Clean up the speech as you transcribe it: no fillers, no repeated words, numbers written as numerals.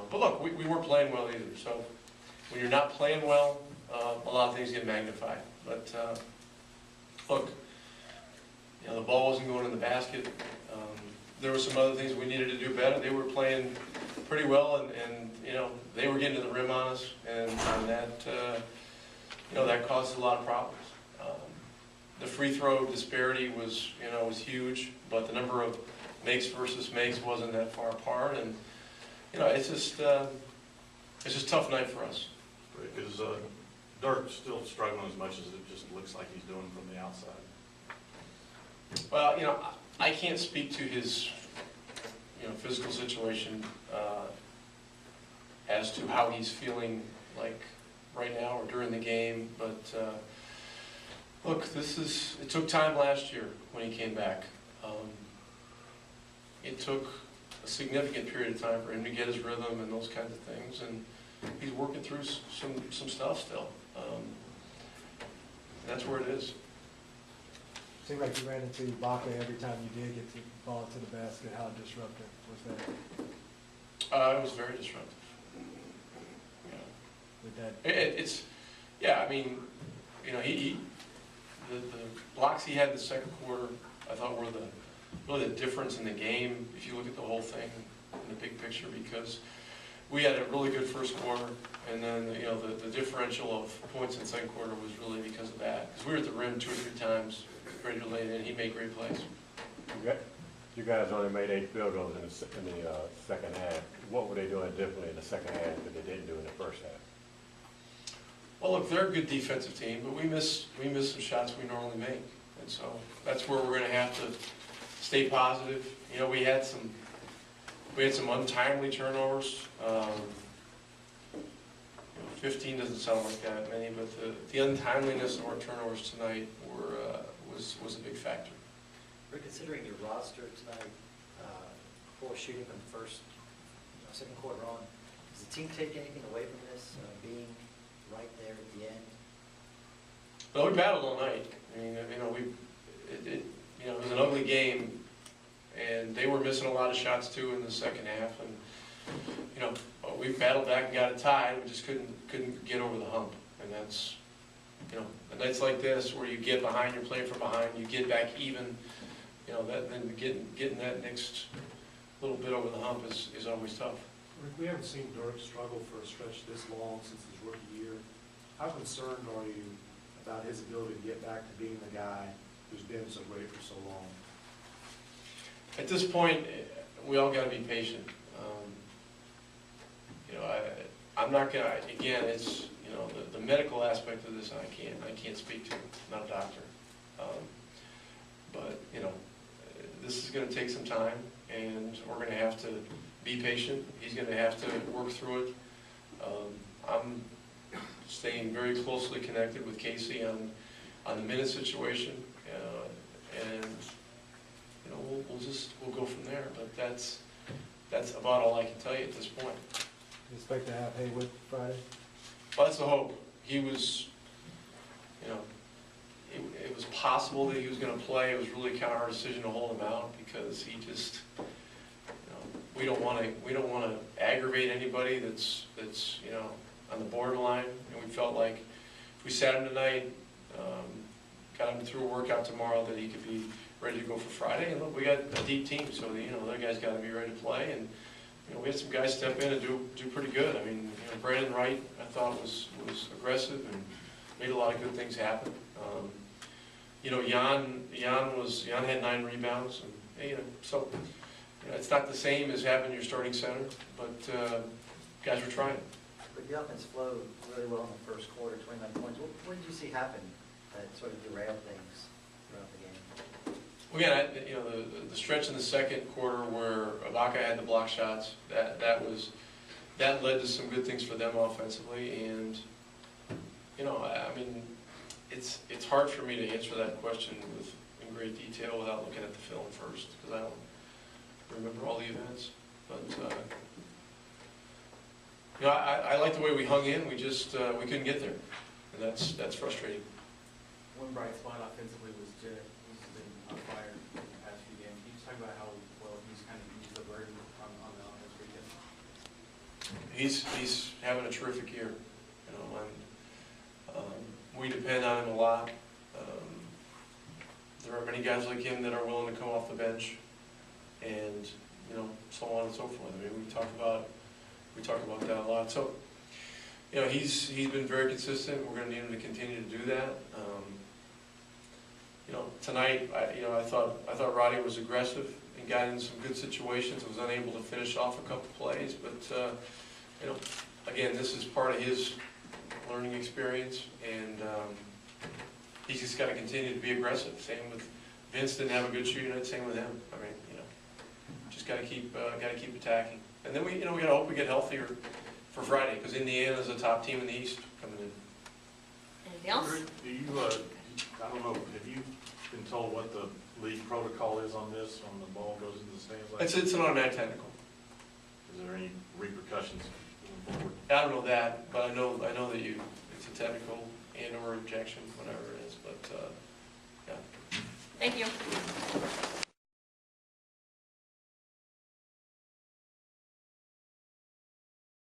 But look, we weren't playing well either. So when you're not playing well, a lot of things get magnified. But look, the ball wasn't going in the basket. There were some other things we needed to do better. They were playing pretty well, and they were getting to the rim on us, and that that caused a lot of problems. The free throw disparity was huge, but the number of makes versus makes wasn't that far apart, and it's just a tough night for us. Is Dirk still struggling as much as it just looks like he's doing from the outside? Well, I can't speak to his physical situation as to how he's feeling like right now or during the game, but look, it took time last year when he came back. It took a significant period of time for him to get his rhythm and those kinds of things, and he's working through some stuff still. That's where it is. Seemed like you ran into Ibaka every time you did get the ball into the basket. How disruptive was that? It was very disruptive. With that, the blocks he had in the second quarter, I thought were really the difference in the game. If you look at the whole thing in the big picture, because we had a really good first quarter, and then the differential of points in the second quarter was really because of that. Because we were at the rim 2 or 3 times, ready to lay it in. He made great plays. You guys only made 8 field goals in the second half. What were they doing differently in the second half that they didn't do in the first half? Well, look, they're a good defensive team, but we missed some shots we normally make, and so that's where we're going to have to stay positive. We had some untimely turnovers. 15 doesn't sound like that many, but the untimeliness of our turnovers tonight was a big factor. We're considering your roster tonight, 4 shooting from the first, second quarter on. Does the team take anything away from this, being right there at the end? Well, we battled all night. I mean, it was an ugly game, and they were missing a lot of shots too in the second half, and we battled back and got it tied. We just couldn't get over the hump, and that's the nights like this where you get behind, you're playing from behind, you get back even. Then getting that next little bit over the hump is always tough. Rick, we haven't seen Dirk struggle for a stretch this long since his rookie year. How concerned are you about his ability to get back to being the guy who's been so great for so long? At this point, we all got to be patient. I'm not gonna. Again, it's the medical aspect of this. I can't speak to. I'm not a doctor, but this is going to take some time, and we're going to have to be patient. He's going to have to work through it. I'm staying very closely connected with Casey on the minute situation, and we'll go from there. But that's about all I can tell you at this point. you expect to have Haywood Friday? Well, that's the hope. He was, it was possible that he was going to play. It was really kind of our decision to hold him out because he just, we don't want to aggravate anybody that's on the borderline. And we felt like if we sat him tonight, got him through a workout tomorrow, that he could be ready to go for Friday. And look, we got a deep team, so the other guys got to be ready to play. And we had some guys step in and do pretty good. I mean, Brandon Wright, I thought was aggressive and made a lot of good things happen. Jan had 9 rebounds, and so it's not the same as having your starting center, but guys were trying. But the offense flowed really well in the first quarter, 29 points. What did you see happen that sort of derailed things throughout the game? Well, again, the stretch in the second quarter where Ibaka had the block shots, that led to some good things for them offensively, and I mean, it's hard for me to answer that question in great detail without looking at the film first, because I don't remember all the events. But I like the way we hung in. We just we couldn't get there, and that's frustrating. One bright spot offensively was Jed. He's been on fire in the past few games. Can you just talk about how well he's kind of used the burden on the offense weekend? he's having a terrific year, you know, and we depend on him a lot. There are many guys like him that are willing to come off the bench, and you know, so on and so forth. I mean, we talk about that a lot. So, you know, he's been very consistent. We're going to need him to continue to do that. You know, tonight, I thought Roddy was aggressive and got in some good situations. Was unable to finish off a couple plays, but you know, again, this is part of his learning experience, and he's just got to continue to be aggressive. Same with Vince, didn't have a good shooting night. Same with him. I mean, you know, just got to keep attacking. And then we got to hope we get healthier for Friday, because Indiana's the top team in the East coming in. Anything else? Do you, I don't know, have you been told what the league protocol is on this, when the ball goes into the stands like that? It's an automatic technical. Is there any repercussions going forward? I don't know that, but I know that it's a technical and/or objection, whatever it is. But yeah. Thank you.